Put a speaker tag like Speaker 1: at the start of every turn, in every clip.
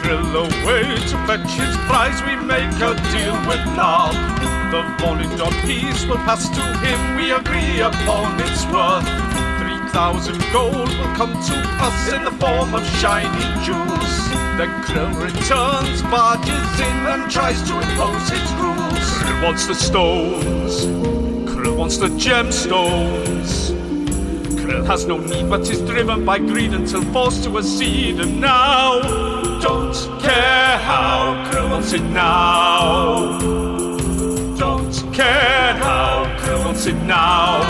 Speaker 1: Krill away to fetch his prize, we make a deal with Nal. The Volundon piece will pass to him, we agree upon its worth. 3,000 gold will come to us in the form of shiny jewels. Then Krill returns, barges in and tries to impose his rules. Krill wants the stones, Krill wants the gemstones. Krill has no need but is driven by greed until forced to accede. And now, don't care how, Krill wants it now. Don't care how, Krill wants it now.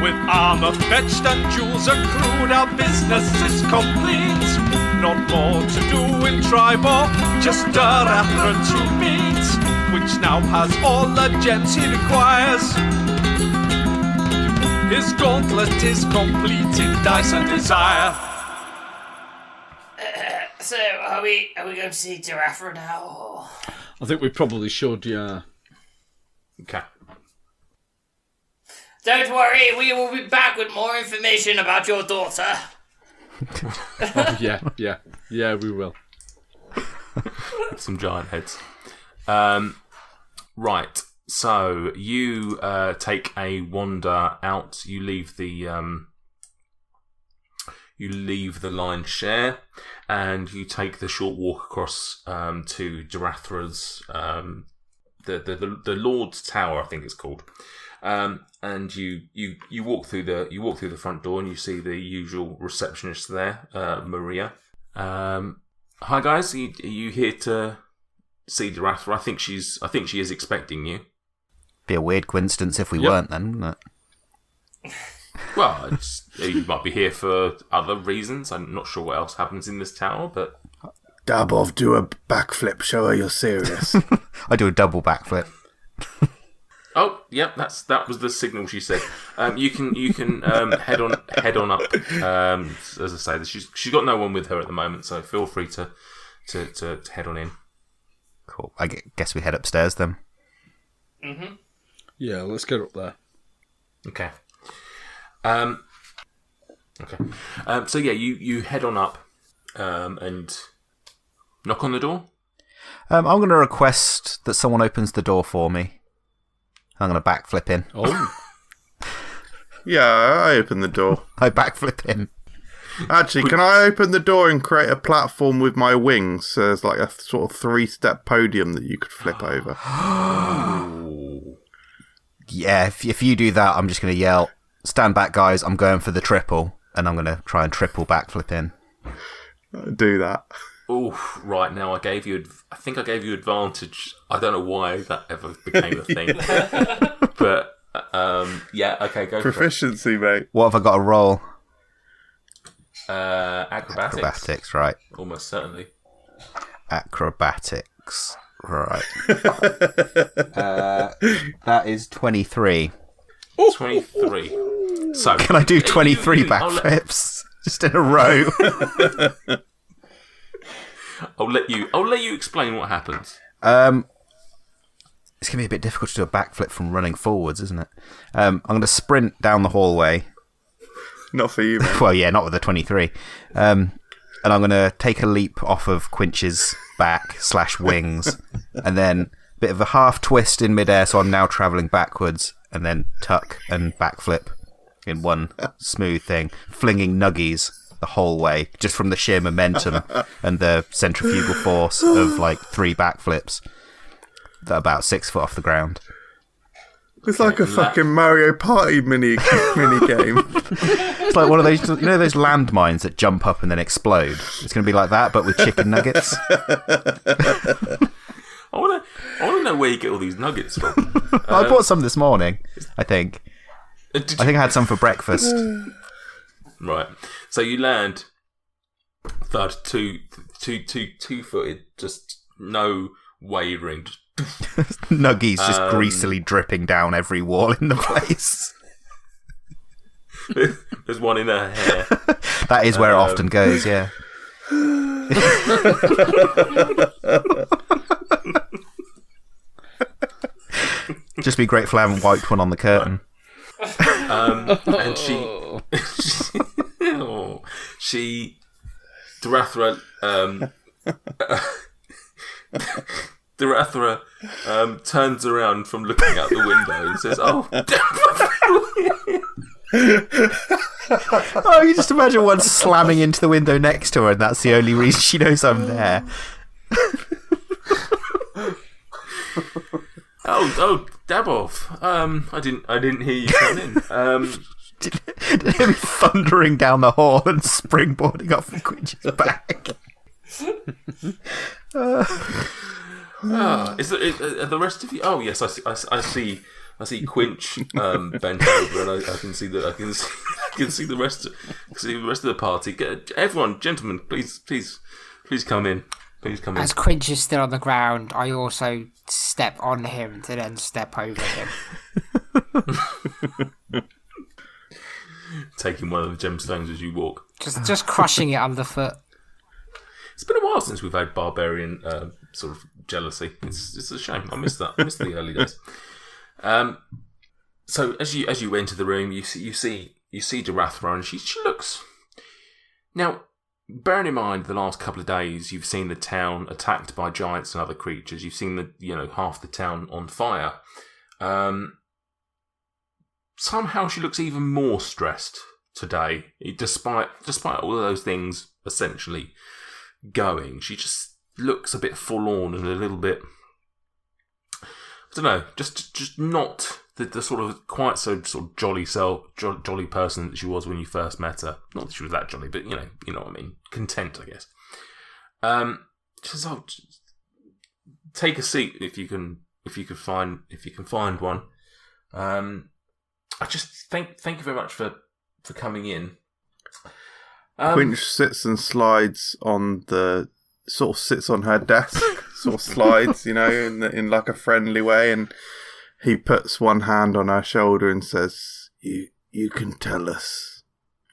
Speaker 1: With armor fetched and jewels accrued, our business is complete. Not more to do in Tribor, just Darathra to meet, which now has all the gems he requires. His gauntlet is complete in dice and desire.
Speaker 2: So, are we going to see Darathra now? Or?
Speaker 3: I think we probably should, yeah.
Speaker 4: Okay.
Speaker 2: Don't worry, we will be back with more information about your daughter.
Speaker 3: Oh, yeah, we will.
Speaker 4: Some giant heads. Right. So you take a wander out. You leave the lion's share, and you take the short walk across to Darathra's the Lord's Tower, I think it's called. And you walk through the front door, and you see the usual receptionist there, Maria. Hi guys, are you here to see Darathra? I think she is expecting you.
Speaker 5: Be a weird coincidence if we weren't, then, wouldn't it?
Speaker 4: Well, you might be here for other reasons. I'm not sure what else happens in this tower, but
Speaker 6: Dabov, do a backflip. Show her you're serious.
Speaker 5: I do a double backflip.
Speaker 4: Oh, yeah, that was the signal she said. You can head on up. As I say, she's got no one with her at the moment, so feel free to head on in.
Speaker 5: Cool. I guess we head upstairs then.
Speaker 2: Mm-hmm.
Speaker 3: Yeah, let's get up there.
Speaker 4: Okay. So yeah, you head on up and knock on the door.
Speaker 5: I'm going to request that someone opens the door for me. I'm going to backflip in.
Speaker 3: Oh.
Speaker 6: Yeah, I open the door.
Speaker 5: I backflip in.
Speaker 6: Actually, can I open the door and create a platform with my wings? So there's like a sort of 3-step podium that you could flip over.
Speaker 5: Yeah, if you do that, I'm just going to yell, "Stand back, guys, I'm going for the triple." And I'm going to try and triple backflip in.
Speaker 6: Do that.
Speaker 4: Oh, right, now I think I gave you advantage. I don't know why that ever became a thing. But, yeah, okay, go
Speaker 6: Proficiency,
Speaker 4: for it.
Speaker 6: mate.
Speaker 5: What have I got to roll?
Speaker 4: Acrobatics.
Speaker 5: Acrobatics, right.
Speaker 4: Almost certainly.
Speaker 5: Acrobatics, right. That is 23.
Speaker 4: 23. So
Speaker 5: Can I do 23 backflips? Just in a row.
Speaker 4: I'll let you explain what happens.
Speaker 5: It's going to be a bit difficult to do a backflip from running forwards, isn't it? I'm going to sprint down the hallway.
Speaker 6: Not for you, man.
Speaker 5: Well, yeah, not with the 23. And I'm going to take a leap off of Quinch's back / wings, and then a bit of a half twist in midair, so I'm now travelling backwards, and then tuck and backflip in one smooth thing, flinging nuggies the whole way, just from the sheer momentum and the centrifugal force of like 3 backflips that are about 6 foot off the ground.
Speaker 6: It's like a fucking Mario Party mini game.
Speaker 5: It's like one of those, those landmines that jump up and then explode. It's going to be like that, but with chicken nuggets.
Speaker 4: I want to know where you get all these nuggets from.
Speaker 5: I bought some this morning, I think. I think I had some for breakfast.
Speaker 4: Right. So you land third, two-footed, just no wavering.
Speaker 5: Nuggies just greasily dripping down every wall in the place.
Speaker 4: There's one in her hair.
Speaker 5: That is where it often goes, yeah. Just be grateful I haven't wiped one on the curtain.
Speaker 4: And she Darathra, turns around from looking out the window and says, "Oh,
Speaker 5: Oh, you just imagine one slamming into the window next to her, and that's the only reason she knows I'm there.
Speaker 4: oh, Dabov. I didn't hear you come in.
Speaker 5: Did him thundering down the hall and springboarding off of Quinch's back.
Speaker 4: Are the rest of you? Oh yes, I see Quinch bent over, and I can see that I can see the rest of the party. Everyone, gentlemen, please come in. Please come in.
Speaker 7: As Quinch is still on the ground, I also step on him to then step over him.
Speaker 4: Taking one of the gemstones as you walk.
Speaker 7: Just crushing it underfoot.
Speaker 4: It's been a while since we've had barbarian sort of jealousy. It's a shame. I miss that. I miss the early days. So as you enter the room, you see Darathra, and she looks. Now, bearing in mind the last couple of days, you've seen the town attacked by giants and other creatures. You've seen half the town on fire. Somehow she looks even more stressed today, despite all of those things essentially going. She just looks a bit forlorn and a little bit, I don't know, just not the sort of quite so sort of jolly person that she was when you first met her. Not that she was that jolly, but you know what I mean. Content, I guess. She says, "Oh, take a seat if you can find one." I just thank you very much for coming in.
Speaker 6: Quinch sits and slides on sits on her desk, sort of slides, in like a friendly way, and he puts one hand on her shoulder and says, "You can tell us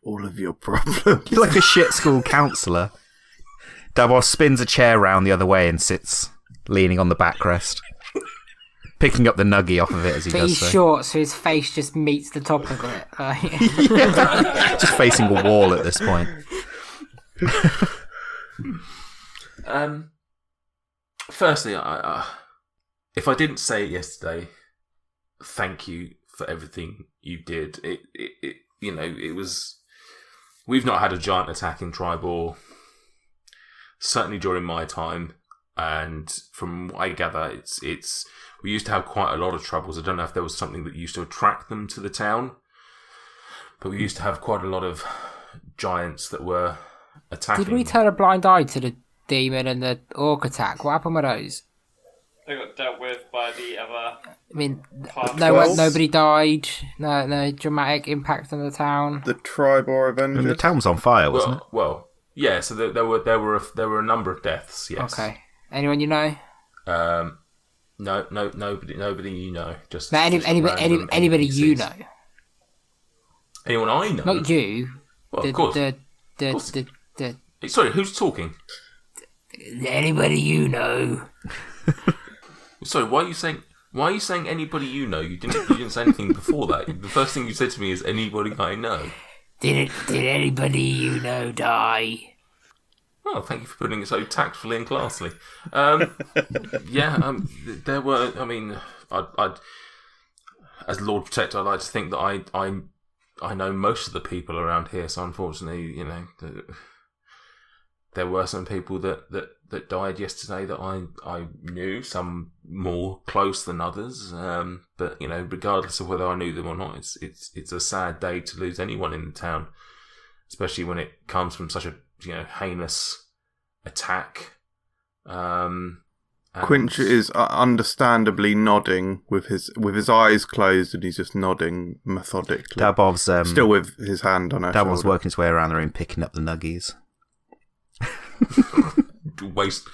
Speaker 6: all of your problems."
Speaker 5: He's like a shit school counsellor. Davos spins a chair round the other way and sits leaning on the backrest, picking up the nuggie off of it as he
Speaker 7: but
Speaker 5: does
Speaker 7: he's
Speaker 5: so.
Speaker 7: short, so his face just meets the top of it.
Speaker 5: Just facing a wall at this point.
Speaker 4: Firstly, if I didn't say it yesterday, thank you for everything you did. It was. We've not had a giant attack in Tribor, certainly during my time, and from what I gather, it's. We used to have quite a lot of troubles. I don't know if there was something that used to attract them to the town, but we used to have quite a lot of giants that were attacking.
Speaker 7: Did we turn a blind eye to the demon and the orc attack? What happened with those?
Speaker 2: They got dealt with by the other.
Speaker 7: I mean,
Speaker 2: Past
Speaker 7: nobody died. No dramatic impact on the town.
Speaker 6: The Tribor Avengers.
Speaker 5: And the town was on fire, wasn't it?
Speaker 4: Well, yeah. So there were a number of deaths. Yes.
Speaker 7: Okay. Anyone you know?
Speaker 4: No, nobody you know. Just
Speaker 7: No, anybody you
Speaker 4: NPCs.
Speaker 7: know?
Speaker 4: Anyone I know?
Speaker 7: Not you.
Speaker 4: Well, of course. Sorry, who's talking?
Speaker 7: Anybody you know?
Speaker 4: Sorry, why are you saying anybody you know? You didn't say anything before that. The first thing you said to me is anybody I know.
Speaker 7: Did anybody you know die?
Speaker 4: Oh, thank you for putting it so tactfully and classily. There were. I mean, I as Lord Protector, I'd like to think that I know most of the people around here. So unfortunately, there were some people that died yesterday that I knew. Some more close than others. But regardless of whether I knew them or not, it's a sad day to lose anyone in the town, especially when it comes from such a heinous attack.
Speaker 6: Quinch is understandably nodding with his eyes closed, and he's just nodding methodically.
Speaker 5: Dabov's
Speaker 6: still with his hand on her
Speaker 5: Dabov's
Speaker 6: shoulder.
Speaker 5: working his way around the room, picking up the nuggies.
Speaker 4: waste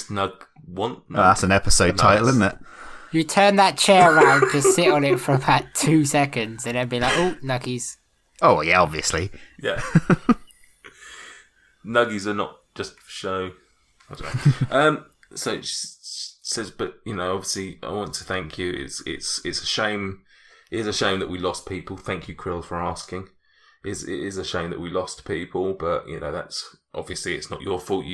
Speaker 4: nug want.
Speaker 5: Oh, that's an episode title, isn't it?
Speaker 7: You turn that chair around to sit on it for about 2 seconds, and then be like, "Oh, nuggies."
Speaker 5: Oh yeah, obviously.
Speaker 4: Yeah. Nuggies are not just for show. I don't know. So she says, but obviously, I want to thank you. It's a shame. It is a shame that we lost people. Thank you, Krill, for asking. it is a shame that we lost people, but that's obviously it's not your fault.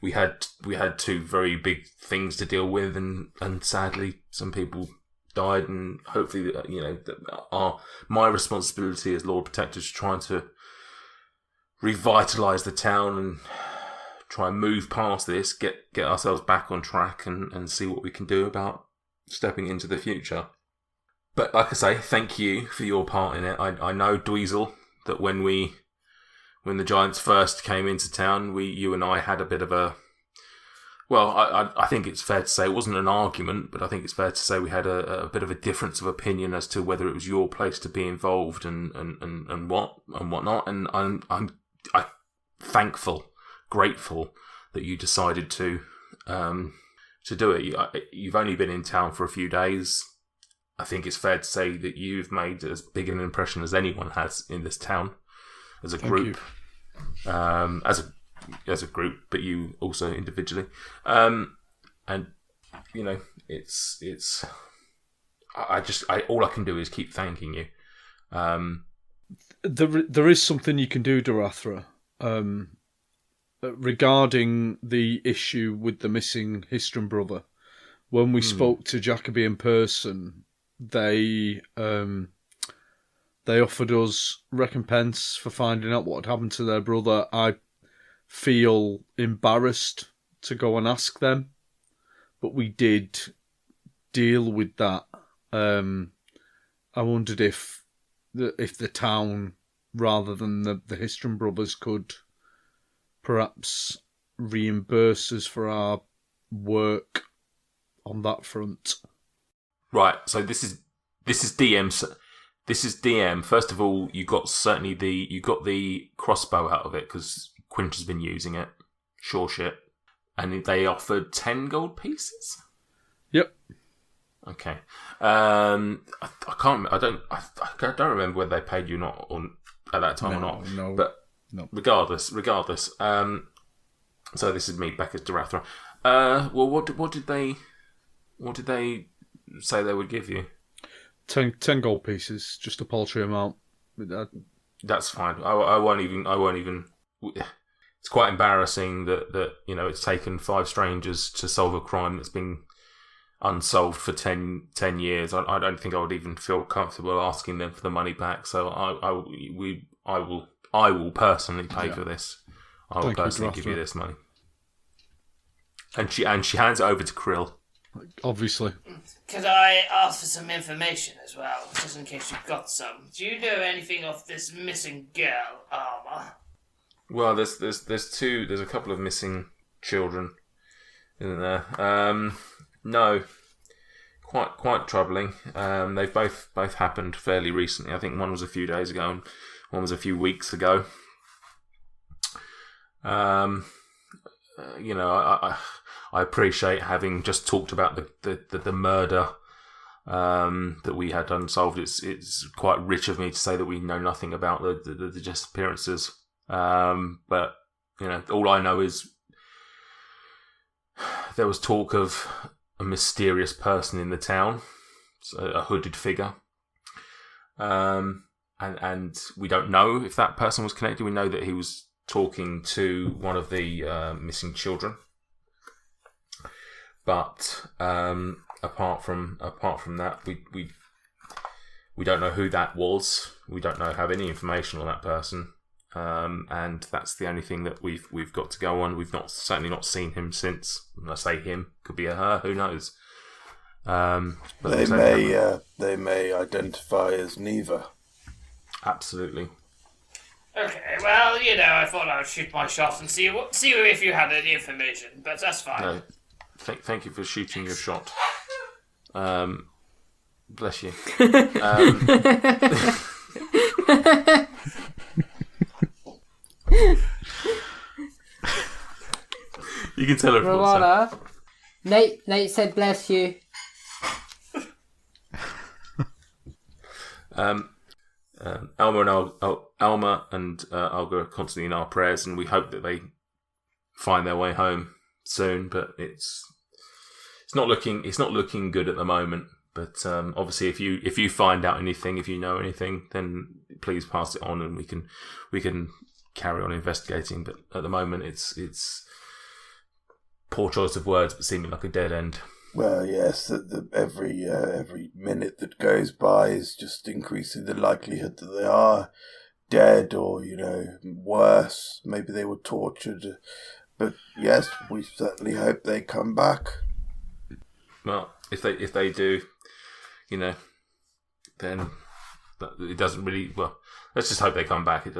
Speaker 4: We had two very big things to deal with, and sadly some people died, and hopefully my responsibility as Lord Protector is trying to revitalise the town and try and move past this, get ourselves back on track, and see what we can do about stepping into the future. But like I say, thank you for your part in it. I know, Dweezil, that when the Giants first came into town, you and I had a bit of a... Well, I think it's fair to say it wasn't an argument, but I think it's fair to say we had a bit of a difference of opinion as to whether it was your place to be involved and whatnot. And I'm thankful, grateful that you decided to do it. You've only been in town for a few days. I think it's fair to say that you've made as big an impression as anyone has in this town as a group. As a group, but you also individually, and it's. All I can do is keep thanking you.
Speaker 3: There is something you can do, Darathra, regarding the issue with the missing Histram brother. When we spoke to Jacoby in person, they offered us recompense for finding out what had happened to their brother. I feel embarrassed to go and ask them, but we did deal with that. I wondered if the town, rather than the Histram brothers, could perhaps reimburse us for our work on that front.
Speaker 4: Right. So this is DM. This is DM. First of all, you got the crossbow out of it because Quinch has been using it. Sure shit. And they offered 10 gold pieces?
Speaker 3: Yep.
Speaker 4: Okay. I can't. I don't remember whether they paid you not on at that time or not.
Speaker 3: No.
Speaker 4: But
Speaker 3: no.
Speaker 4: Regardless. So this is me back as Darathra. Well, what did they say they would give you?
Speaker 3: 10 gold pieces, just a paltry amount.
Speaker 4: That's fine. I won't even. It's quite embarrassing that it's taken 5 strangers to solve a crime that's been unsolved for 10 years. I don't think I would even feel comfortable asking them for the money back. So I will personally pay for this. I will personally give you this money. And she hands it over to Krill.
Speaker 3: Obviously.
Speaker 2: Could I ask for some information as well, just in case you've got some? Do you know anything of this missing girl, Armour?
Speaker 4: Well, there's a couple of missing children, isn't there? No, quite troubling. They've both happened fairly recently. I think one was a few days ago and one was a few weeks ago. I appreciate, having just talked about the murder that we had unsolved. It's quite rich of me to say that we know nothing about the disappearances. But all I know is there was talk of a mysterious person in the town, a hooded figure, and we don't know if that person was connected. We know that he was talking to one of the missing children, but apart from that, we don't know who that was. We don't have any information on that person. And that's the only thing that we've got to go on. We've certainly not seen him since. When I say him, could be a her. Who knows? But
Speaker 6: they may identify as neither.
Speaker 4: Absolutely.
Speaker 2: Okay, well, I thought I would shoot my shot and see if you had any information, but that's fine.
Speaker 4: No, thank you for shooting your shot. Bless you. You can tell everyone.
Speaker 7: Rowana, Nate said bless you.
Speaker 4: Alma and Olga are constantly in our prayers, and we hope that they find their way home soon. But it's not looking good at the moment. But obviously, if you find out anything, if you know anything, then please pass it on, and we can carry on investigating. But at the moment, it's poor choice of words, but seeming like a dead end.
Speaker 6: Well, yes, every minute that goes by is just increasing the likelihood that they are dead, or worse, maybe they were tortured. But yes, we certainly hope they come back.
Speaker 4: Well, if they do, then it doesn't really. Well, let's just hope they come back. It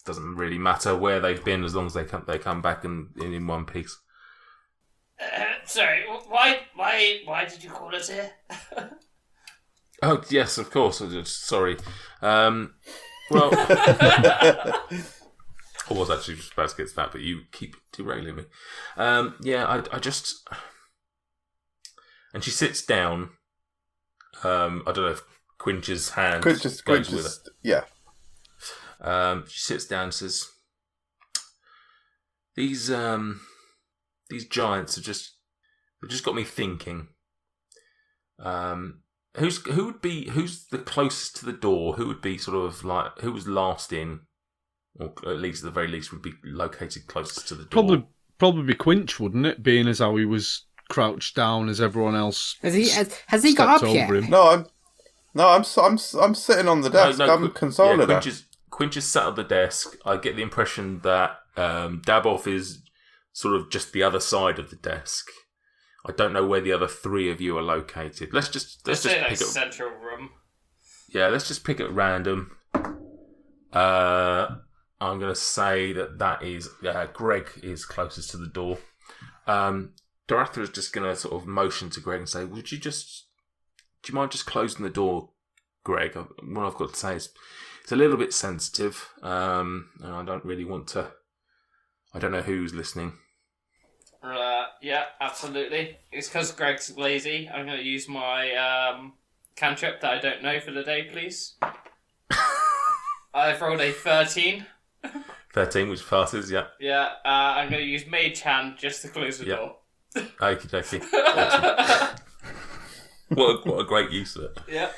Speaker 4: doesn't really matter where they've been as long as they come back in one piece.
Speaker 2: Sorry, why did you call us here?
Speaker 4: Oh yes, of course. Sorry. Well, I was actually just about to get to that, but you keep derailing me. I just. And she sits down. I don't know if Quinch's hand goes with her.
Speaker 6: Yeah.
Speaker 4: She sits down and says, These giants have just got me thinking. Who's the closest to the door? Who would be sort of like who was last in, or at least at the very least would be located closest to the door?
Speaker 3: Probably be Quinch, wouldn't it? Being as how he was crouched down as everyone else.
Speaker 7: Has he got up yet?
Speaker 3: Him.
Speaker 6: No, I'm sitting on the desk.
Speaker 4: No,
Speaker 6: I'm consoling her.
Speaker 4: Quinch is sat at the desk. I get the impression that Daboff is sort of just the other side of the desk. I don't know where the other three of you are located. Let's just pick it.
Speaker 2: Central room.
Speaker 4: Yeah, let's just pick it at random. I'm going to say that is Greg is closest to the door. Darathra is just going to sort of motion to Greg and say, do you mind just closing the door, Greg? What I've got to say is it's a little bit sensitive, and I don't really want to. I don't know who's listening.
Speaker 2: Yeah, absolutely. It's because Greg's lazy. I'm going to use my cantrip that I don't know for the day, please. I've rolled a 13.
Speaker 4: 13, which passes, yeah.
Speaker 2: Yeah, I'm going to use Mage Hand just to close the door.
Speaker 4: Okie dokie. Awesome. What a great use of it.
Speaker 2: Yeah.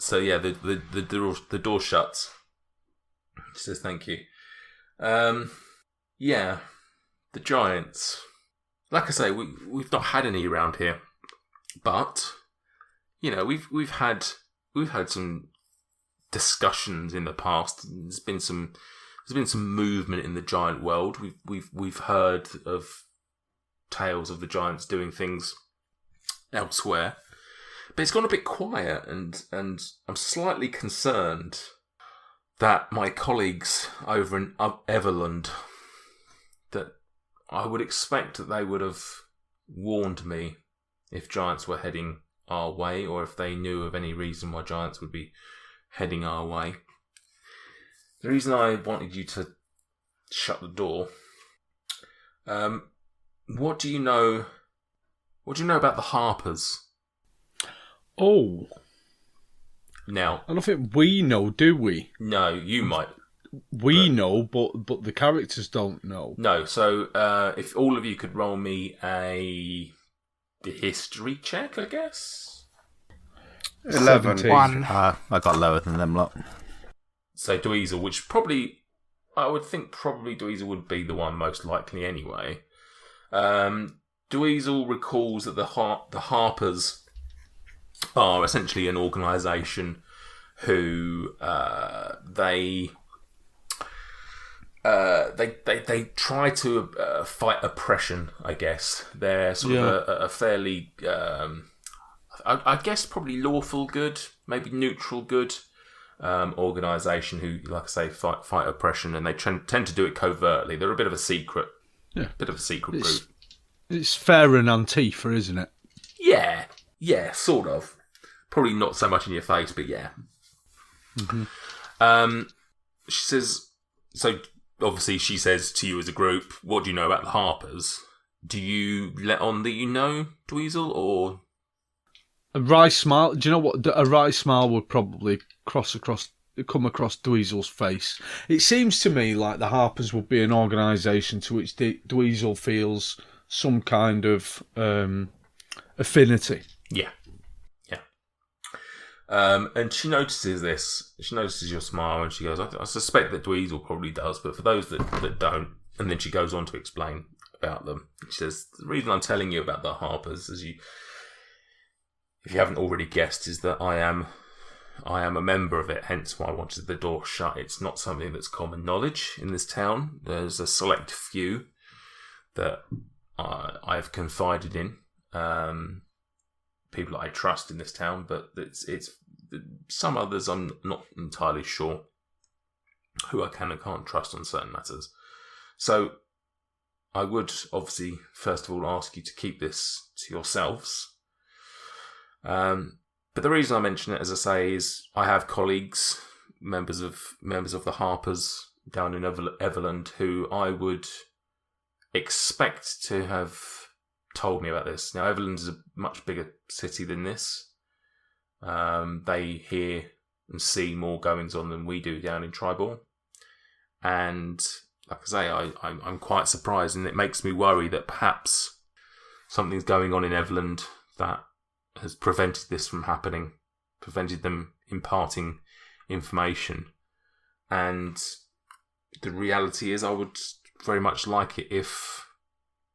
Speaker 4: So yeah, the door shuts. She says thank you. Yeah, the giants. Like I say, we've not had any around here, but we've had some discussions in the past. There's been some movement in the giant world. We've heard of tales of the giants doing things elsewhere, but it's gone a bit quiet, and I'm slightly concerned that my colleagues over in Everland, that I would expect that they would have warned me if giants were heading our way, or if they knew of any reason why giants would be heading our way. The reason I wanted you to shut the door, what do you know about the Harpers?
Speaker 3: Oh.
Speaker 4: Now,
Speaker 3: I don't think we know, do we?
Speaker 4: No, you might.
Speaker 3: We know, but the characters don't know.
Speaker 4: No, so if all of you could roll me a history check, I guess?
Speaker 6: 11.
Speaker 7: 1.
Speaker 5: I got lower than them lot.
Speaker 4: So Dweezil, which probably, I would think probably Dweezil would be the one most likely anyway. Dweezil recalls that the Harpers are essentially an organisation who they try to fight oppression, I guess. They're sort of a fairly, I guess, probably lawful good, maybe neutral good organisation who, like I say, fight oppression, and they tend to do it covertly. They're a bit of a secret, group.
Speaker 3: It's fair and Antifa, isn't it?
Speaker 4: Yeah, sort of. Probably not so much in your face, but yeah.
Speaker 3: Mm-hmm.
Speaker 4: She says, so obviously she says to you as a group, what do you know about the Harpers? Do you let on that you know, Dweezil, or...
Speaker 3: A wry smile. Do you know what? A wry smile would probably come across Dweezil's face. It seems to me like the Harpers would be an organisation to which
Speaker 4: Dweezil
Speaker 3: feels some kind of affinity.
Speaker 4: Yeah. And she notices this. She notices your smile, and she goes, I suspect that Dweezil probably does, but for those that don't, and then she goes on to explain about them. She says, the reason I'm telling you about the Harpers, if you haven't already guessed, is that I am a member of it, hence why I wanted the door shut. It's not something that's common knowledge in this town. There's a select few that I've confided in, people that I trust in this town, but it's some others I'm not entirely sure who I can and can't trust on certain matters. So I would obviously first of all ask you to keep this to yourselves. But the reason I mention it, as I say, is I have colleagues, members of the Harpers down in Everland, who I would expect to have told me about this. Now, Everland is a much bigger city than this. They hear and see more goings on than we do down in Tribal. And like I say, I'm quite surprised, and it makes me worry that perhaps something's going on in Everland that has prevented this from happening, prevented them imparting information. And the reality is I would very much like it if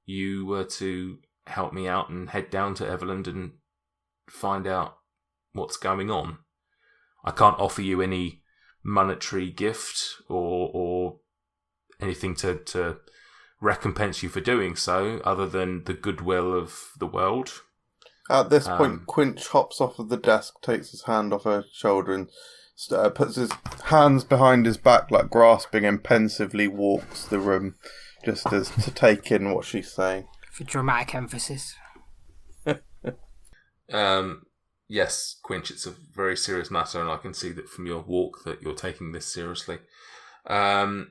Speaker 4: you were to help me out and head down to Everland and find out what's going on. I can't offer you any monetary gift or anything to recompense you for doing so, other than the goodwill of the world.
Speaker 6: At this point, Quinch hops off of the desk, takes his hand off her shoulder, and puts his hands behind his back, like grasping, and pensively walks the room, just as to take in what she's saying.
Speaker 7: For dramatic emphasis.
Speaker 4: Yes, Quinch, it's a very serious matter, and I can see that from your walk that you're taking this seriously. So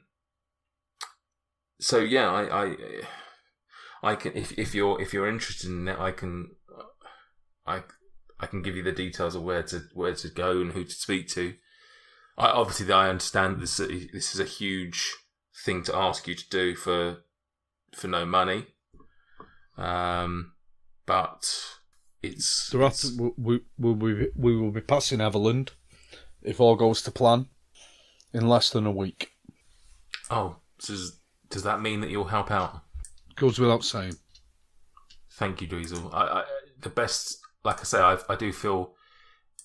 Speaker 4: yeah, I can if you're interested in it, I can give you the details of where to go and who to speak to. Obviously, I understand this is a huge thing to ask you to do for no money, but it's.
Speaker 3: We will be passing Everland, if all goes to plan, in less than a week.
Speaker 4: Oh, so does that mean that you'll help out?
Speaker 3: Goes without saying.
Speaker 4: Thank you, Dweezil. The best, like I say, I do feel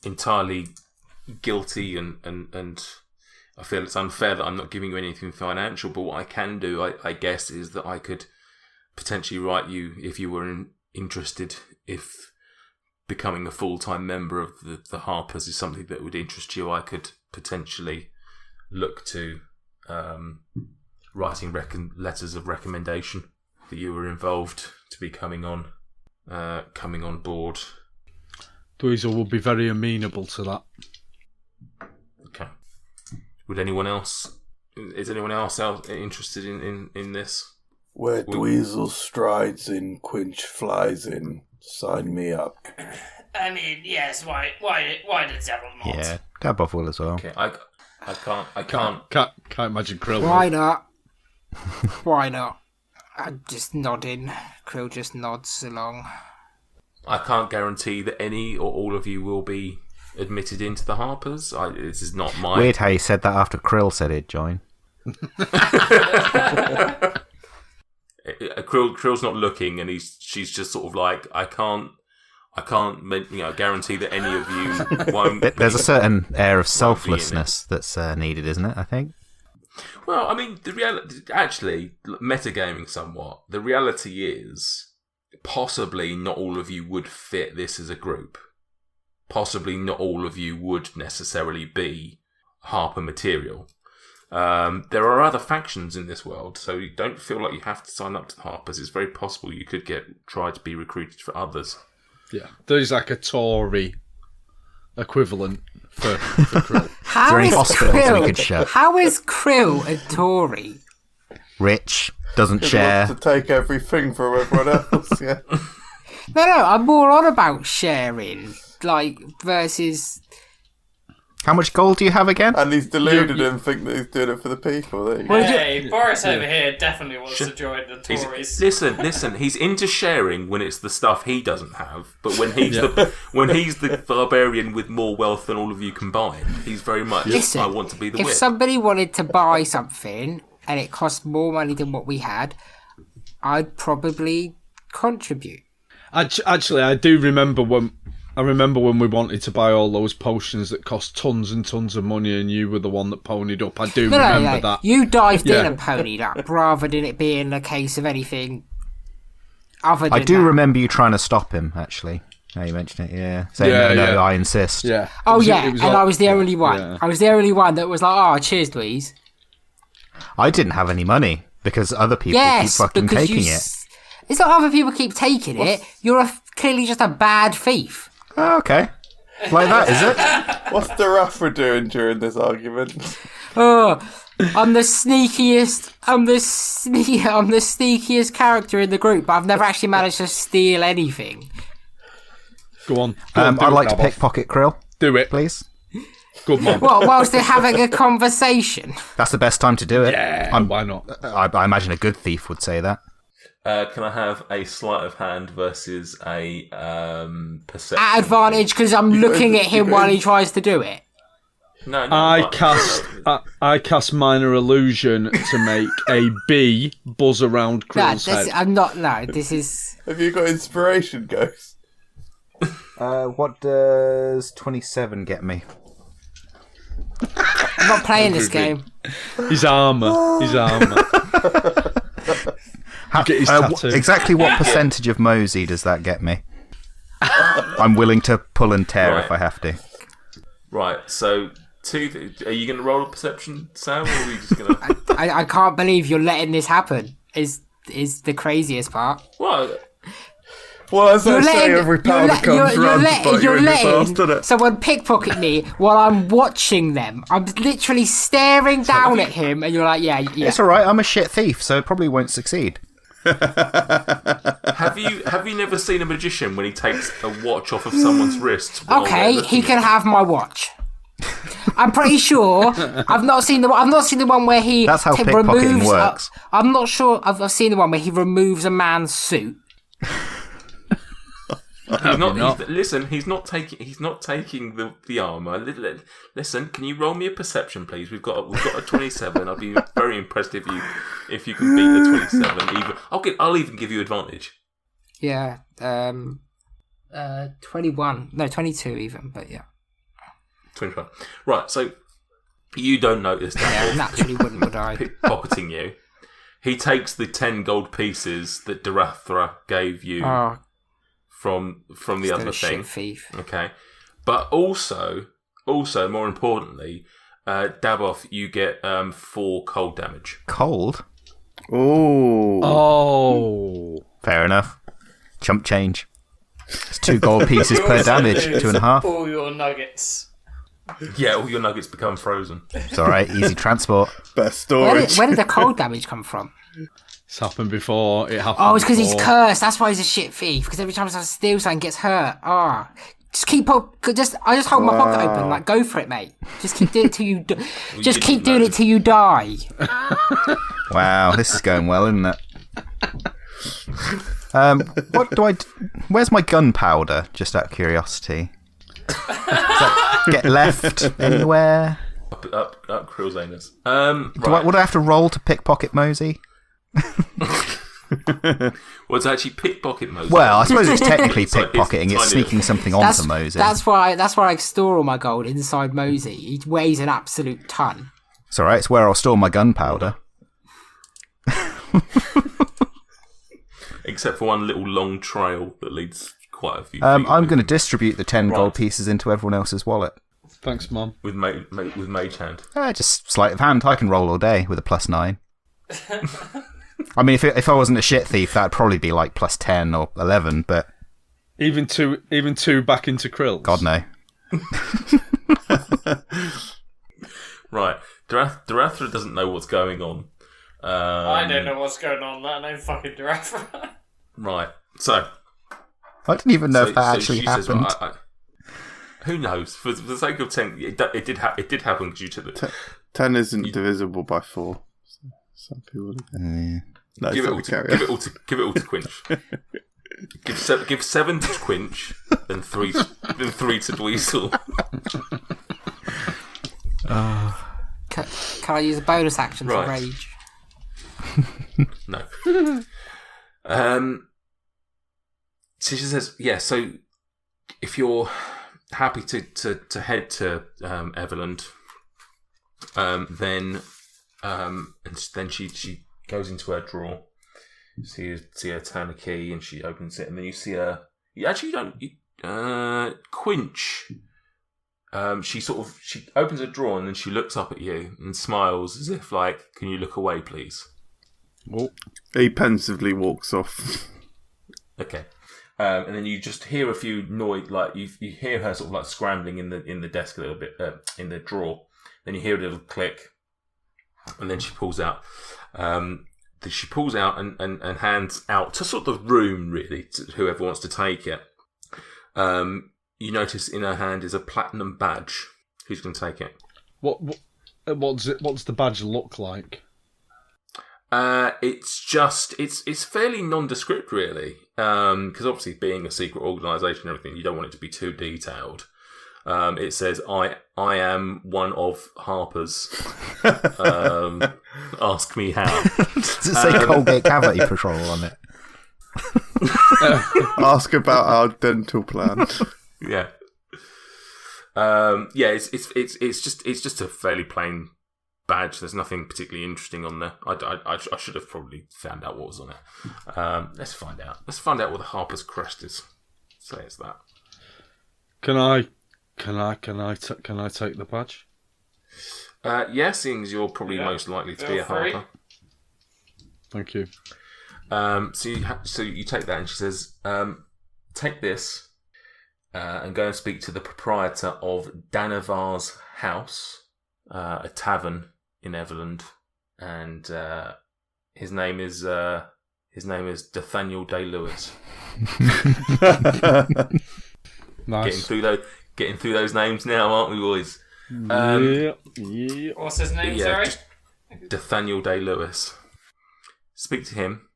Speaker 4: entirely guilty, and I feel it's unfair that I'm not giving you anything financial. But what I can do, I guess, is that I could potentially write you, if you were interested, if becoming a full-time member of the Harpers is something that would interest you, I could potentially look to writing letters of recommendation that you were involved to be coming on board.
Speaker 3: Dweezil will be very amenable to that.
Speaker 4: Okay. Would anyone else? Is anyone else interested in this?
Speaker 6: Where Dweezil strides in, Quinch flies in. Sign me up.
Speaker 2: I mean, yes. Why the devil not?
Speaker 5: Yeah, Gaboff will as well.
Speaker 4: Okay, I can't.
Speaker 3: Can't imagine Krill.
Speaker 7: Why not? Why not? I'm just nodding. Krill just nods along.
Speaker 4: I can't guarantee that any or all of you will be admitted into the Harpers. This is not my...
Speaker 5: Weird how you said that after Krill said he'd join.
Speaker 4: Krill's not looking, and she's just sort of like, I can't guarantee that any of you won't.
Speaker 5: There's a certain air of selflessness that's needed, isn't it? I think.
Speaker 4: Well, I mean, the reality, actually, metagaming somewhat. The reality is, possibly not all of you would fit this as a group. Possibly not all of you would necessarily be Harper material. There are other factions in this world, so you don't feel like you have to sign up to the Harpers. It's very possible you could try to be recruited for others.
Speaker 3: Yeah, there's like a Tory equivalent for Krill.
Speaker 5: Is there any hospitals we could shut?
Speaker 7: How is Krill a Tory?
Speaker 5: Rich, doesn't share.
Speaker 6: To take everything from everyone else, yeah.
Speaker 7: No, I'm more on about sharing, like, versus
Speaker 5: How much gold do you have again?
Speaker 6: And he's deluded him, think that he's doing it for the people. There you go.
Speaker 2: Hey, Boris over here definitely wants to join the Tories.
Speaker 4: Listen. He's into sharing when it's the stuff he doesn't have, but when he's the barbarian with more wealth than all of you combined, he's very much.
Speaker 7: Listen,
Speaker 4: I want to be the
Speaker 7: if
Speaker 4: whip.
Speaker 7: somebody wanted to buy something and it cost more money than what we had, I'd probably contribute.
Speaker 3: Actually, I do remember when we wanted to buy all those potions that cost tons and tons of money, and you were the one that ponied up. I do remember that.
Speaker 7: You dived in and ponied up, rather than it being a case of anything other than
Speaker 5: I do
Speaker 7: that.
Speaker 5: remember you trying to stop him, actually. Now you mention it, yeah. Saying, no, I insist.
Speaker 3: Yeah.
Speaker 7: Oh,
Speaker 3: It
Speaker 7: yeah,
Speaker 3: was
Speaker 7: and
Speaker 3: all-
Speaker 7: I was the only one.
Speaker 3: yeah.
Speaker 7: I was the only one that was like, oh, cheers, Louise.
Speaker 5: I didn't have any money because other people
Speaker 7: Yes,
Speaker 5: keep fucking
Speaker 7: because
Speaker 5: taking
Speaker 7: you...
Speaker 5: it.
Speaker 7: It's not other people keep taking it. You're clearly just a bad thief.
Speaker 5: Oh, okay. Like that, is it?
Speaker 6: What's Darathra doing during this argument?
Speaker 7: Oh, I'm the sneakiest. I'm the sneakiest character in the group, but I've never actually managed to steal anything.
Speaker 3: Go on.
Speaker 5: I'd like to
Speaker 3: Daboff.
Speaker 5: pickpocket Krill,
Speaker 3: Do it.
Speaker 5: please.
Speaker 3: Good man.
Speaker 7: What? Whilst they're having a conversation.
Speaker 5: That's the best time to do it.
Speaker 3: Yeah, why not?
Speaker 5: I imagine a good thief would say that.
Speaker 4: Can I have a sleight of hand versus a perception?
Speaker 7: At advantage because I'm looking at him while he tries to do it.
Speaker 4: No,
Speaker 3: I cast minor illusion to make a bee buzz around Krill's head.
Speaker 7: I'm not. No, this is.
Speaker 6: Have you got inspiration, Ghost?
Speaker 5: What does 27 get me?
Speaker 7: I'm not playing this game.
Speaker 3: His armour. Get his tattoo.
Speaker 5: Exactly what percentage of Mosey does that get me? I'm willing to pull and tear if I have to.
Speaker 4: Right, so are you going to roll a perception, Sam, or are we just going to...
Speaker 7: I can't believe you're letting this happen. Is the craziest part.
Speaker 4: Well,
Speaker 6: as I say, every powder comes round to bite you in the ass, doesn't it?
Speaker 7: Someone pickpocket me while I'm watching them. I'm literally staring down at him, and you're like, yeah.
Speaker 5: It's alright, I'm a shit thief, so it probably won't succeed.
Speaker 4: have you never seen a magician when he takes a watch off of someone's wrist?
Speaker 7: Okay, he can have my watch. I'm pretty sure I've not seen the one where he
Speaker 5: That's how pickpocketing
Speaker 7: removes.
Speaker 5: works.
Speaker 7: I'm not sure. I've seen the one where he removes a man's suit.
Speaker 4: He's not taking the armor. Listen, can you roll me a perception, please? We've got a 27. I'll be very impressed if you can beat the 27. I'll even give you advantage.
Speaker 7: Yeah. 21. No, 22 even. But yeah.
Speaker 4: 25. Right. So you don't notice that.
Speaker 7: Yeah, naturally wouldn't, would I?
Speaker 4: Pickpocketing you. He takes the 10 gold pieces that Darathra gave you.
Speaker 7: Oh,
Speaker 4: From the other thing,
Speaker 7: shit thief.
Speaker 4: Okay, but also more importantly, Daboff, you get 4 cold damage.
Speaker 5: Cold?
Speaker 3: Oh.
Speaker 5: Fair enough. Chump change. It's 2 gold pieces per damage, 2.5.
Speaker 2: All your nuggets.
Speaker 4: Yeah, all your nuggets become frozen.
Speaker 5: It's alright, easy transport.
Speaker 6: Best
Speaker 7: Where
Speaker 6: storage.
Speaker 7: did the cold damage come from?
Speaker 3: It's happened before. It happened.
Speaker 7: Oh, it's because he's
Speaker 3: before.
Speaker 7: cursed. That's why he's a shit thief. Because every time I steal something, he gets hurt. Oh, just keep up. I just hold my pocket open. Like, go for it, mate. Just keep doing it till you. Just keep doing it till you die.
Speaker 5: Wow, this is going well, isn't it? What do I? Where's my gunpowder? Just out of curiosity. Does that get left anywhere?
Speaker 4: Up Krill's anus.
Speaker 5: Would I have to roll to pickpocket Mosey?
Speaker 4: Well, it's actually pickpocket Mosey.
Speaker 5: Well, I suppose it's technically
Speaker 4: It's like
Speaker 5: pickpocketing.
Speaker 4: his
Speaker 5: It's
Speaker 4: tiny
Speaker 5: sneaking something onto Mosey.
Speaker 7: That's why I store all my gold inside Mosey. He weighs an absolute ton.
Speaker 5: It's alright. It's where I'll store my gunpowder.
Speaker 4: Except for one little long trail that leads quite a few. feet
Speaker 5: I'm going to distribute the 10 gold pieces into everyone else's wallet.
Speaker 3: Thanks, Mum.
Speaker 4: with mage hand.
Speaker 5: Just sleight of hand. I can roll all day with a +9. I mean, if I wasn't a shit thief, that'd probably be like +10 or 11. But
Speaker 3: Even two back into Krill.
Speaker 5: God no.
Speaker 4: Right, Darathra doesn't know what's going on.
Speaker 2: I don't know what's going on. That no fucking Darathra.
Speaker 4: Right, so
Speaker 5: I didn't even know if that
Speaker 4: so
Speaker 5: actually
Speaker 4: she says,
Speaker 5: happened.
Speaker 4: right, Who knows? For the sake of 10, it did happen because you took the
Speaker 6: 10 isn't divisible by 4. So some people. No,
Speaker 4: give it all to Quinch. Give 7 to Quinch and 3 to Dweezil.
Speaker 7: Can I use a bonus action for
Speaker 4: Right.
Speaker 7: rage?
Speaker 4: No. So she says, yeah. So if you're happy to head to Everland, then she goes into her drawer. You see her turn a key, and she opens it, and then you see her. You actually don't. Quinch. She opens her drawer, and then she looks up at you and smiles as if like, "Can you look away, please?"
Speaker 6: Oh. He pensively walks off.
Speaker 4: Okay. And then you just hear a few noise, like you hear her sort of like scrambling in the desk a little bit, in the drawer. Then you hear a little click, and then she pulls out. She pulls out and hands out to sort of the room, really, to whoever wants to take it. You notice in her hand is a platinum badge. Who's going to take it?
Speaker 3: What's the badge look like?
Speaker 4: It's fairly nondescript, really, because obviously being a secret organisation and everything, you don't want it to be too detailed. It says, "I am one of Harper's. Ask me how."
Speaker 5: Does it say Colgate Cavity Patrol on it?
Speaker 6: Ask about our dental plan.
Speaker 4: Yeah. It's just a fairly plain badge. There's nothing particularly interesting on there. I should have probably found out what was on it. Let's find out. Let's find out what the Harper's crest is. Say it's that.
Speaker 3: Can I take the badge?
Speaker 4: Yeah, seeing as you're probably most likely to be a
Speaker 2: free.
Speaker 4: Harper.
Speaker 3: Thank you.
Speaker 4: So you take that, and she says, "Take this and go and speak to the proprietor of Danavar's house, a tavern in Everland, and his name is Nathaniel Day Lewis."
Speaker 3: Nice.
Speaker 4: Getting through those names now, aren't we, boys?
Speaker 3: Yeah.
Speaker 2: What's his name,
Speaker 4: Yeah,
Speaker 2: sorry?
Speaker 4: just Nathaniel Day Lewis. Speak to him,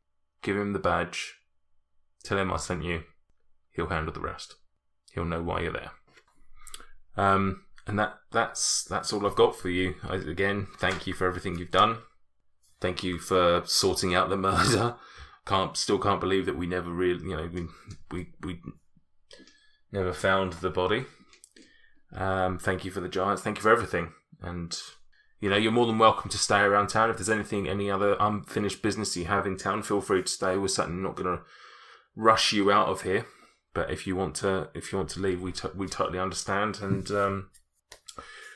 Speaker 4: give him the badge, tell him I sent you. He'll handle the rest. He'll know why you're there. And that's all I've got for you. Again, thank you for everything you've done. Thank you for sorting out the murder. Still can't believe that we never really, we never found the body. Thank you for the giants. Thank you for everything. And you're more than welcome to stay around town. If there's any other unfinished business you have in town, feel free to stay. We're certainly not going to rush you out of here. But if you want to leave, we totally understand. And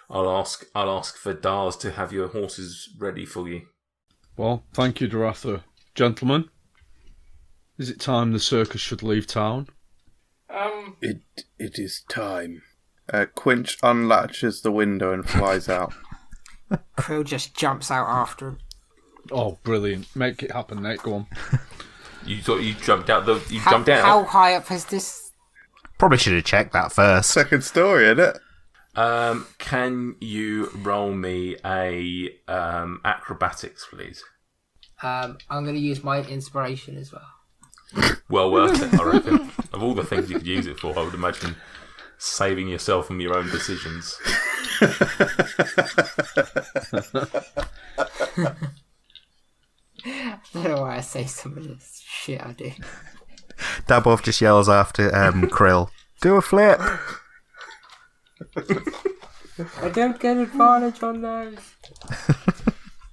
Speaker 4: I'll ask for Dars to have your horses ready for you.
Speaker 3: Well, thank you, Darathra. Gentlemen, is it time the circus should leave town?
Speaker 6: It is time. Quinch unlatches the window and flies out.
Speaker 7: Krill just jumps out after him.
Speaker 3: Oh, brilliant. Make it happen, Nate. Go on.
Speaker 4: You thought you jumped out jumped out?
Speaker 7: How high up is this?
Speaker 5: Probably should have checked that first.
Speaker 6: Second story, isn't it?
Speaker 4: Can you roll me a acrobatics, please?
Speaker 7: I'm going to use my inspiration as well.
Speaker 4: Well worth it, I reckon. Of all the things you could use it for, I would imagine saving yourself from your own decisions.
Speaker 7: I don't know why I say some of this shit I do.
Speaker 5: Dabov just yells after Krill, "Do a flip!"
Speaker 7: I don't get advantage on those.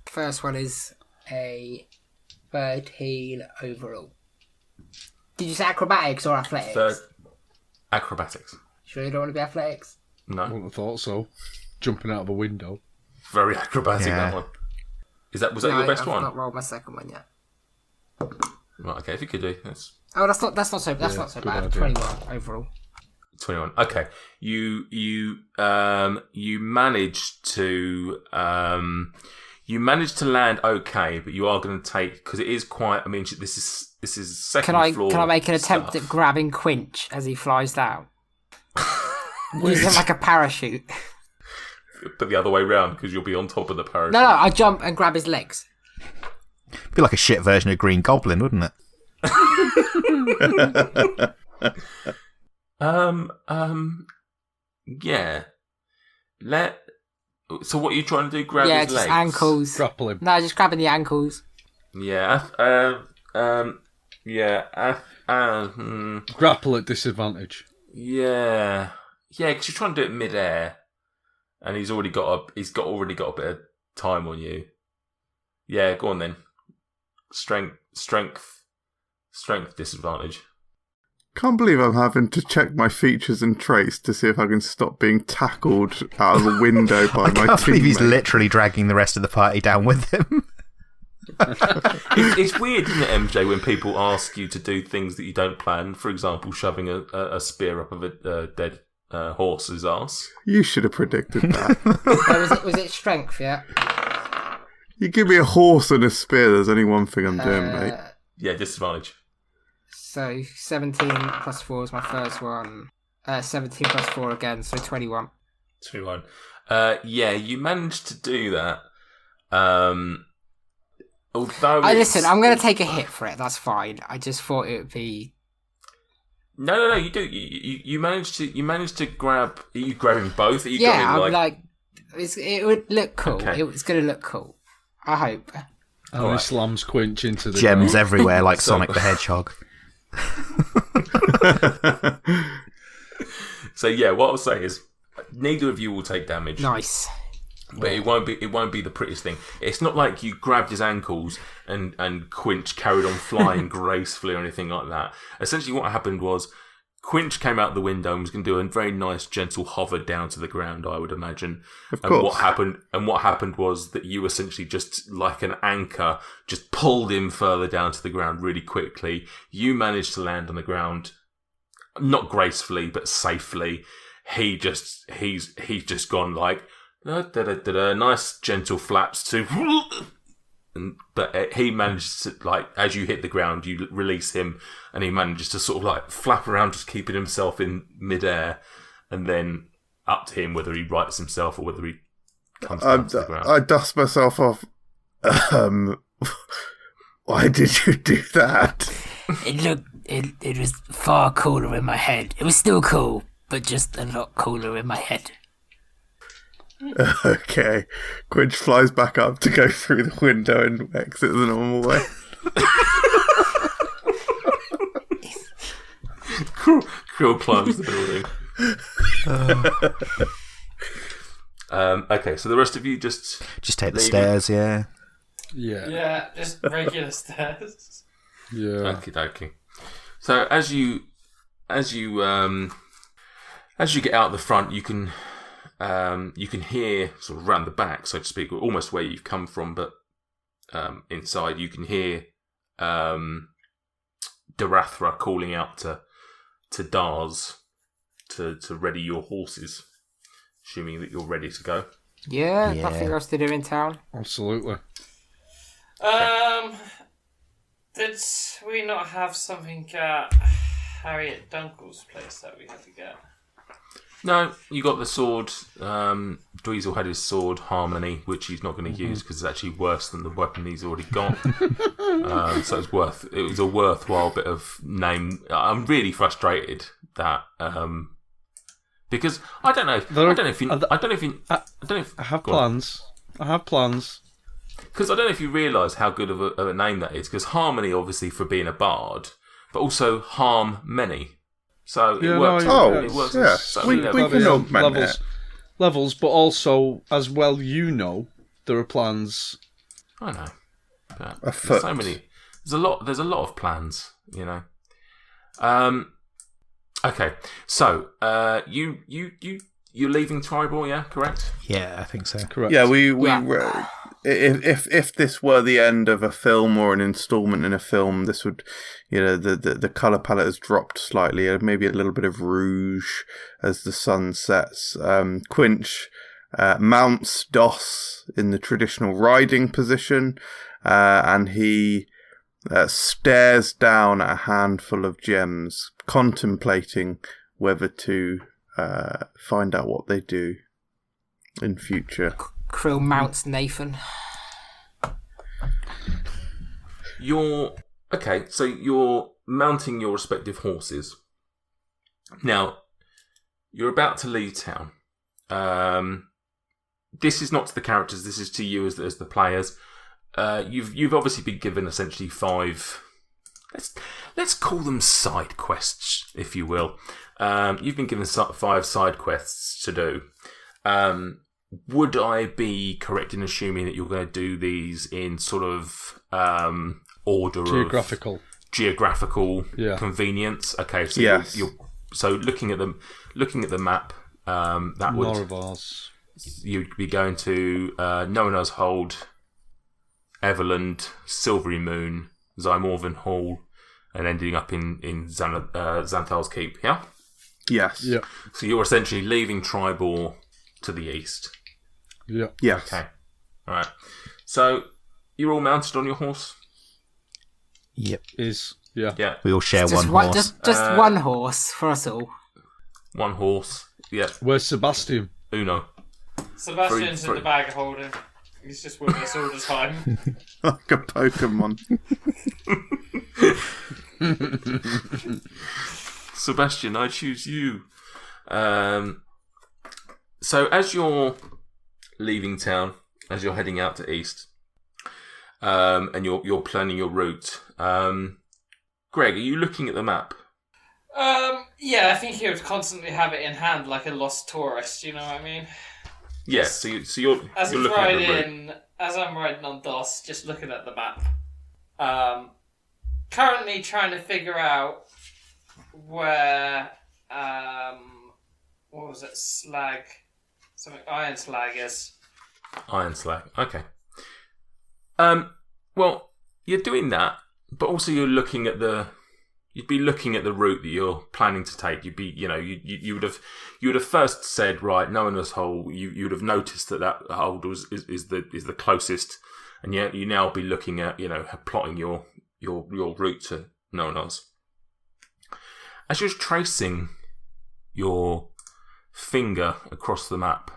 Speaker 7: First one is a 13 overall. Did you say acrobatics or athletics?
Speaker 4: Third, acrobatics.
Speaker 7: Sure you don't want to be athletics?
Speaker 3: I
Speaker 4: No,
Speaker 3: wouldn't have thought so. Jumping out of a window.
Speaker 4: very acrobatic,
Speaker 5: Yeah.
Speaker 4: that one. Was that your best
Speaker 7: I've
Speaker 4: one?
Speaker 7: not rolled my second one yet.
Speaker 4: Right, okay, if you could do that's
Speaker 7: Oh, that's not so
Speaker 3: good
Speaker 7: bad.
Speaker 3: idea.
Speaker 7: 21 overall.
Speaker 4: 21. Okay, you managed to land okay, but you are going to take, because it is quite. I mean, this is second
Speaker 7: Can
Speaker 4: floor.
Speaker 7: I make an attempt
Speaker 4: stuff.
Speaker 7: at grabbing Quinch as he flies down? Use it like a parachute.
Speaker 4: But the other way round, because you'll be on top of the parachute.
Speaker 7: No, I jump and grab his legs.
Speaker 5: Be like a shit version of Green Goblin, wouldn't it?
Speaker 4: Yeah. So what are you trying to do? Grab
Speaker 7: Yeah,
Speaker 4: his
Speaker 7: just
Speaker 4: legs?
Speaker 7: ankles.
Speaker 3: Grapple him.
Speaker 7: No, just grabbing the ankles.
Speaker 4: Yeah.
Speaker 3: Grapple at disadvantage.
Speaker 4: Yeah. Yeah, because you're trying to do it mid-air, and he's already got a bit of time on you. Yeah, go on then. Strength disadvantage.
Speaker 6: Can't believe I'm having to check my features and traits to see if I can stop being tackled out of a window by
Speaker 5: I
Speaker 6: my
Speaker 5: can't believe he's
Speaker 6: teammate.
Speaker 5: literally dragging the rest of the party down with him.
Speaker 4: It's weird, isn't it, MJ, when people ask you to do things that you don't plan? For example, shoving a spear up of a dead horse's ass.
Speaker 6: You should have predicted that.
Speaker 7: Was it strength, yeah?
Speaker 6: You give me a horse and a spear, there's only one thing I'm doing, mate.
Speaker 4: Yeah, disadvantage.
Speaker 7: So 17 plus 4 is my first one. 17 plus 4 again, so 21.
Speaker 4: 21. Yeah, you managed to do that. Although
Speaker 7: Listen, I'm going to take a hit for it. That's fine. I just thought it would be.
Speaker 4: No. You do. You managed to grab. Are you grabbing both? Are you
Speaker 7: Yeah,
Speaker 4: going,
Speaker 7: I'm like, it would look cool.
Speaker 4: Okay.
Speaker 7: It's going to look cool. I hope.
Speaker 3: And he slams Quinch into the
Speaker 5: Gems
Speaker 3: ground.
Speaker 5: everywhere like Sonic the Hedgehog.
Speaker 4: So yeah, what I'll say is, neither of you will take damage.
Speaker 7: Nice.
Speaker 4: But it won't be the prettiest thing. It's not like you grabbed his ankles and Quinch carried on flying gracefully or anything like that. Essentially what happened was Quinch came out the window and was going to do a very nice gentle hover down to the ground, I would imagine.
Speaker 6: Of
Speaker 4: and
Speaker 6: course.
Speaker 4: what happened was that you essentially just like an anchor just pulled him further down to the ground really quickly. You managed to land on the ground, not gracefully but safely. He's just gone like nice gentle flaps to, but he manages to, like, as you hit the ground, you release him, and he manages to sort of like flap around, just keeping himself in midair, and then up to him whether he rights himself or whether he comes down to the ground.
Speaker 6: I dust myself off. Why did you do that?
Speaker 7: It was far cooler in my head. It was still cool, but just a lot cooler in my head.
Speaker 6: Okay. Quinch flies back up to go through the window and exit the normal way.
Speaker 4: Krill climbs the building. Okay, so the rest of you just
Speaker 5: Just take the
Speaker 4: leave
Speaker 5: stairs, yeah.
Speaker 3: Yeah.
Speaker 2: Yeah, just regular stairs.
Speaker 3: Yeah.
Speaker 4: Okie dokie. So as you get out the front, you can hear sort of round the back, so to speak, almost where you've come from, but inside you can hear Darathra calling out to Dars to ready your horses, assuming that you're ready to go.
Speaker 7: Yeah,
Speaker 5: Yeah.
Speaker 7: nothing else to do in town.
Speaker 3: Absolutely.
Speaker 2: Did we not have something at Harriet Dunkel's place that we had to get?
Speaker 4: No, you got the sword. Dweezil had his sword, Harmony, which he's not going to use because it's actually worse than the weapon he's already got. So it was a worthwhile bit of name. I'm really frustrated that because I don't know. I
Speaker 3: have plans.
Speaker 4: Because I don't know if you realise how good of a name that is. Because Harmony, obviously, for being a bard, but also harm many. So it works. It works.
Speaker 6: yeah.
Speaker 4: on so
Speaker 6: We
Speaker 4: many
Speaker 6: can
Speaker 4: levels.
Speaker 6: augment
Speaker 3: Levels, but also, as well, there are plans.
Speaker 4: I know. But
Speaker 6: Afoot.
Speaker 4: there's so many. There's a lot of plans. Okay. So you're leaving Tribal, yeah? Correct.
Speaker 5: Yeah, I think so.
Speaker 3: Correct.
Speaker 6: Yeah, we
Speaker 7: Yeah.
Speaker 6: if this were the end of a film or an installment in a film, this would, the color palette has dropped slightly, maybe a little bit of rouge as the sun sets. Quinch mounts Doss in the traditional riding position, and he stares down at a handful of gems, contemplating whether to find out what they do in future.
Speaker 7: Krill mounts Nathan.
Speaker 4: So you're mounting your respective horses. Now, you're about to leave town. This is not to the characters. This is to you as the players. You've obviously been given essentially 5. Let's call them side quests, if you will. You've been given 5 side quests to do. Would I be correct in assuming that you're going to do these in sort of order
Speaker 3: geographical
Speaker 4: convenience? Okay, so
Speaker 6: yes.
Speaker 4: you're looking at the map. That would
Speaker 3: Noravars.
Speaker 4: You'd be going to Nona's Hold, Everland, Silvery Moon, Zymorvan Hall, and ending up in Xanthal's Keep. Yeah.
Speaker 6: Yes.
Speaker 3: Yeah.
Speaker 4: So you're essentially leaving Tribor to the east.
Speaker 3: Yeah.
Speaker 6: Yes.
Speaker 4: Okay. All right. So you're all mounted on your horse.
Speaker 5: Yep.
Speaker 4: Yeah.
Speaker 5: We all share
Speaker 7: Just
Speaker 5: one horse.
Speaker 7: Just one horse for us all.
Speaker 4: One horse. Yeah.
Speaker 3: Where's Sebastian?
Speaker 4: Uno.
Speaker 2: Sebastian's
Speaker 4: Three.
Speaker 2: in the bag holding. He's just with us all the time.
Speaker 6: Like a Pokemon.
Speaker 4: Sebastian, I choose you. So as you're leaving town, as you're heading out to east, and you're planning your route, Greg, are you looking at the map?
Speaker 2: Yeah, I think he would constantly have it in hand like a lost tourist, you know what I mean?
Speaker 4: Yeah, so you're
Speaker 2: As
Speaker 4: you're
Speaker 2: he's
Speaker 4: looking at the route.
Speaker 2: riding, as I'm riding on DOS, just looking at the map. Currently trying to figure out where, what was it, slag, something, iron slag is.
Speaker 4: Iron slag. Okay. Well, you're doing that, but also you'd be looking at the route that you're planning to take. You would have first said, right, Nona's Hole. You would have noticed that hold is the closest, and yet you now be looking at plotting your route to Nona's. As you're tracing your finger across the map,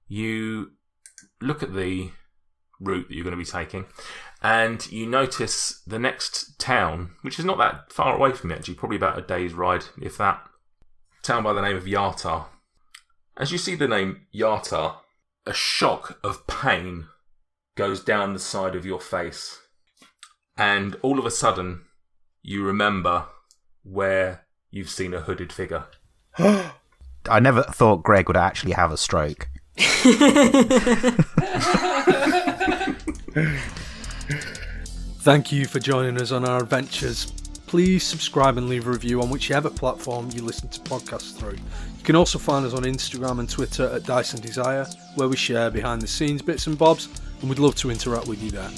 Speaker 4: you look at the route that you're going to be taking, and you notice the next town, which is not that far away from it, actually, probably about a day's ride, if that. Town by the name of Yartar. As you see the name Yartar, a shock of pain goes down the side of your face, and all of a sudden, you remember where you've seen a hooded figure.
Speaker 5: I never thought Greg would actually have a stroke.
Speaker 3: Thank you for joining us on our adventures. Please subscribe and leave a review on whichever platform you listen to podcasts through. You can also find us on Instagram and Twitter at Dice and Desire, where we share behind the scenes bits and bobs, and we'd love to interact with you there.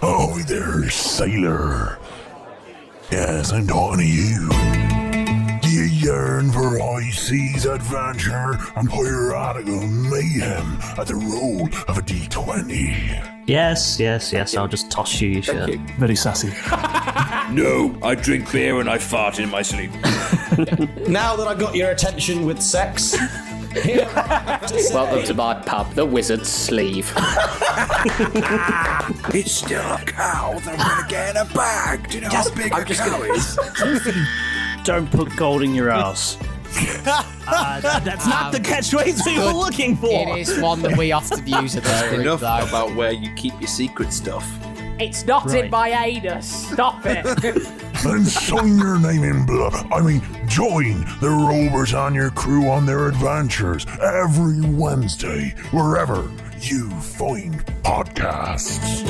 Speaker 8: Oh, there, sailor. Yes, I'm talking to you. Do you yearn for high seas adventure and piratical mayhem at the roll of a D20?
Speaker 9: Yes, I'll just toss you your shirt.
Speaker 8: Very sassy.
Speaker 10: No, I drink beer and I fart in my sleep.
Speaker 11: Now that I got your attention with sex...
Speaker 12: Welcome to my pub, the Wizard's Sleeve.
Speaker 8: It's still a cow that I'm gonna get in a bag. Do you know how big a cow is?
Speaker 9: Don't put gold in your ass. That's not the catchphrase we were looking for.
Speaker 12: It is one that we often use at this group,
Speaker 10: Enough
Speaker 12: though.
Speaker 10: about where you keep your secret stuff.
Speaker 12: It's not in my anus. Stop it.
Speaker 8: Then sign your name in blood. Join the Rovers and your crew on their adventures every Wednesday, wherever you find podcasts.